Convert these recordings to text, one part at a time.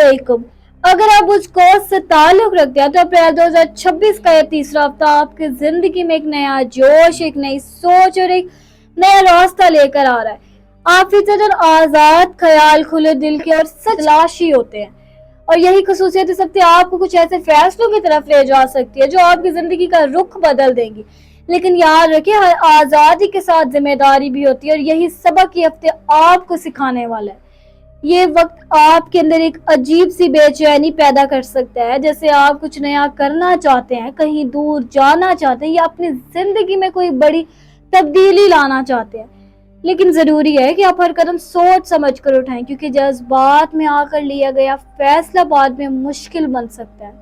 अस्सलामुअलैकुम। अगर आप उस कोर्स से ताल्लुक रखते हैं तो अप्रैल 2026 का यह तीसरा हफ्ता आपकी जिंदगी में एक नया जोश, एक नई सोच और एक नया रास्ता लेकर आ रहा है। आप फितरतन आजाद, ख्याल खुले दिल के और सच तलाशी होते हैं, और यही खसूसियत इस हफ्ते आपको कुछ ऐसे फैसलों की तरफ ले जा सकती है जो आपकी जिंदगी का रुख बदल देंगी। लेकिन याद रखिए, हर आजादी के साथ जिम्मेदारी भी होती है, और यही सबक ये हफ्ते आपको सिखाने वाला है। ये वक्त आपके अंदर एक अजीब सी बेचैनी पैदा कर सकता है, जैसे आप कुछ नया करना चाहते हैं, कहीं दूर जाना चाहते हैं, या अपनी जिंदगी में कोई बड़ी तब्दीली लाना चाहते हैं। लेकिन जरूरी है कि आप हर कदम सोच समझ कर उठाएं, क्योंकि जज्बात में आकर लिया गया फैसला बाद में मुश्किल बन सकता है।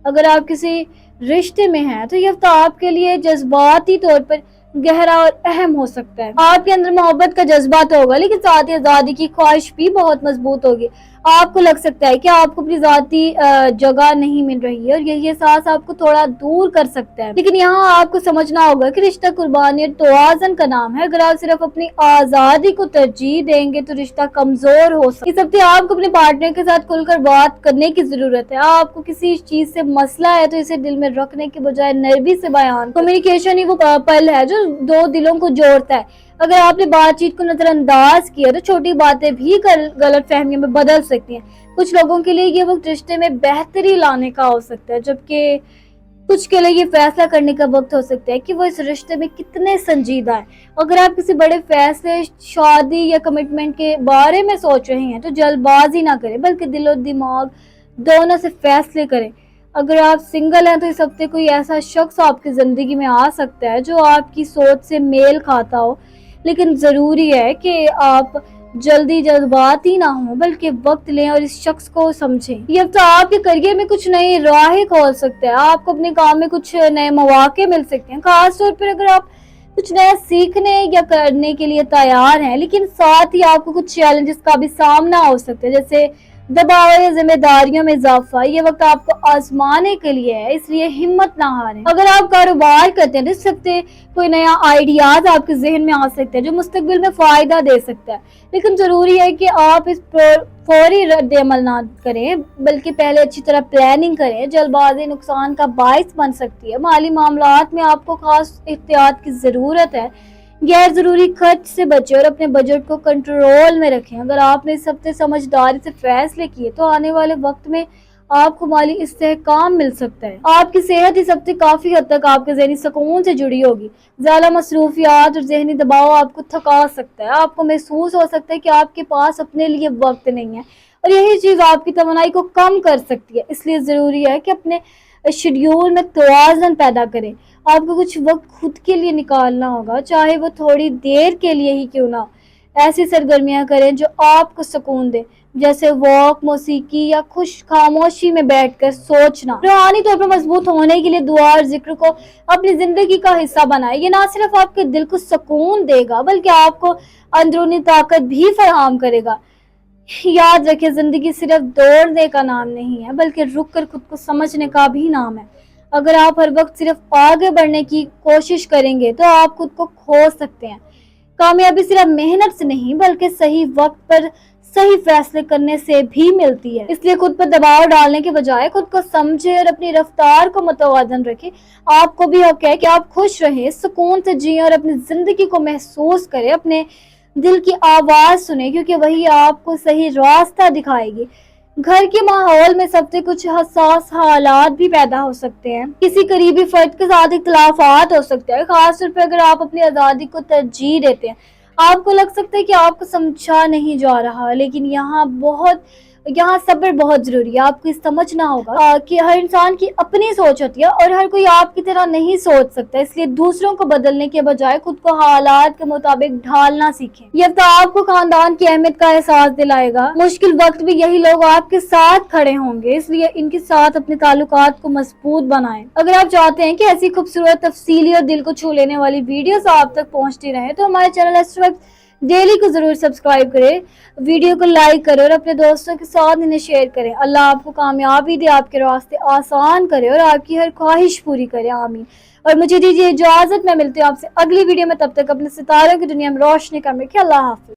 अगर आप किसी रिश्ते में हैं तो ये हफ्ता आपके लिए जज्बाती तौर पर गहरा और अहम हो सकता है। आपके अंदर मोहब्बत का जज्बा तो होगा, लेकिन साथ ही आजादी की ख्वाहिश भी बहुत मजबूत होगी। आपको लग सकता है कि आपको अपनी जाती जगह नहीं मिल रही है, और यही एहसास आपको थोड़ा दूर कर सकता है। लेकिन यहाँ आपको समझना होगा कि रिश्ता कुर्बानी और तवाज़ुन का नाम है। अगर आप सिर्फ अपनी आजादी को तरजीह देंगे तो रिश्ता कमजोर हो सकता है। इस हफ्ते आपको अपने पार्टनर के साथ खुलकर बात करने की जरूरत है। आपको किसी चीज से मसला है तो इसे दिल में रखने के बजाय नरमी से बयान। कम्युनिकेशन ही वो पल है जो दो दिलों को जोड़ता है। अगर आपने बातचीत को नजरअंदाज किया तो छोटी बातें भी गलत फहमियों में बदल सकती हैं। कुछ लोगों के लिए ये वक्त रिश्ते में बेहतरी लाने का हो सकता है, जबकि कुछ के लिए ये फैसला करने का वक्त हो सकता है कि वो इस रिश्ते में कितने संजीदा है। अगर आप किसी बड़े फैसले, शादी या कमिटमेंट के बारे में सोच रहे हैं तो जल्दबाजी ना करें, बल्कि दिल और दिमाग दोनों से फैसले करें। अगर आप सिंगल हैं तो इस हफ्ते कोई ऐसा शख्स आपकी जिंदगी में आ सकता है जो आपकी सोच से मेल खाता हो, लेकिन जरूरी है कि आप जल्दबाजी ना हो, बल्कि वक्त लें और इस शख्स को समझें। ये हफ्ता आपके करियर में कुछ नई राहें खोल सकता है। आपको अपने काम में कुछ नए मौके मिल सकते हैं, खास तौर पर अगर आप कुछ नया सीखने या करने के लिए तैयार हैं। लेकिन साथ ही आपको कुछ चैलेंजेस का भी सामना हो सकता है, जैसे दबाव या जिम्मेदारियों में इजाफा। ये वक्त आपको आजमाने के लिए है, इसलिए हिम्मत ना हारें। अगर आप कारोबार करते हैं तो इस हफ्ते कोई नया आइडियाज आपके जहन में आ सकता है जो मुस्तकबिल में फायदा दे सकता है। लेकिन जरूरी है कि आप इस फौरी रद्द अमल ना करें, बल्कि पहले अच्छी तरह प्लानिंग करें। जल्दबाजी नुकसान का बाइस बन सकती है। माली मामलात में आपको खास एहतियात की जरूरत है। गैर जरूरी खर्च से बचें और अपने बजट को कंट्रोल में रखें। अगर आपने इस हफ्ते समझदारी से फैसले किए तो आने वाले वक्त में आपको माली इस्तेहकाम मिल सकता है। आपकी सेहत इस हफ्ते काफी हद तक आपके ज़हनी सुकून से जुड़ी होगी। ज्यादा मसरूफियात और जहनी दबाव आपको थका सकता है। आपको महसूस हो सकता है कि आपके पास अपने लिए वक्त नहीं है, और यही चीज आपकी तमन्नाई को कम कर सकती है। इसलिए जरूरी है कि अपने शेड्यूल में तवाज़ुन पैदा करें। आपको कुछ वक्त खुद के लिए निकालना होगा, चाहे वो थोड़ी देर के लिए ही क्यों ना हो। ऐसी सरगर्मियां करें जो आपको सुकून दे, जैसे वॉक, मौसीकी या खुश खामोशी में बैठकर सोचना। रूहानी तौर पर मजबूत होने के लिए दुआ और जिक्र को अपनी जिंदगी का हिस्सा बनाएं। ये ना सिर्फ आपके दिल को सुकून देगा, बल्कि आपको अंदरूनी ताकत भी फराहम करेगा। याद रखें, जिंदगी सिर्फ दौड़ने का नाम नहीं है, बल्कि रुक कर खुद को समझने का भी नाम है। अगर आप हर वक्त सिर्फ आगे बढ़ने की कोशिश करेंगे तो आप खुद को खो सकते हैं। कामयाबी सिर्फ मेहनत से नहीं, बल्कि सही वक्त पर सही फैसले करने से भी मिलती है। इसलिए खुद पर दबाव डालने के बजाय खुद को समझे और अपनी रफ्तार को मुतवाज़न रखें। आपको भी हक है कि आप खुश रहें, सुकून से जिएं और अपनी जिंदगी को महसूस करें। अपने दिल की आवाज सुने, क्योंकि वही आपको सही रास्ता दिखाएगी। घर के माहौल में सबसे कुछ हसास हालात भी पैदा हो सकते हैं। किसी करीबी फर्द के साथ इख्तिलाफात हो सकते हैं, खासतौर पर अगर आप अपनी आजादी को तरजीह देते हैं। आपको लग सकता है कि आपको समझा नहीं जा रहा, लेकिन यहाँ सब्र बहुत जरूरी है। आपको ये समझना होगा कि हर इंसान की अपनी सोच होती है, और हर कोई आपकी तरह नहीं सोच सकता। इसलिए दूसरों को बदलने के बजाय खुद को हालात के मुताबिक ढालना सीखें। ये तो आपको खानदान की अहमियत का एहसास दिलाएगा। मुश्किल वक्त भी यही लोग आपके साथ खड़े होंगे, इसलिए इनके साथ अपने ताल्लुकात को मजबूत बनाएं। अगर आप चाहते हैं कि ऐसी खूबसूरत, तफसीली और दिल को छू लेने वाली वीडियोस आप तक पहुंचती रहे, तो हमारे चैनल डेली को जरूर सब्सक्राइब करें, वीडियो को लाइक करें और अपने दोस्तों के साथ इन्हें शेयर करें। अल्लाह आपको कामयाबी दे, आपके रास्ते आसान करे और आपकी हर ख्वाहिश पूरी करे। आमीन। और मुझे दीजिए इजाजत, मैं मिलती हूँ आपसे अगली वीडियो में। तब तक अपने सितारों की दुनिया में रोशनी कर रखिए। अल्लाह हाफिज।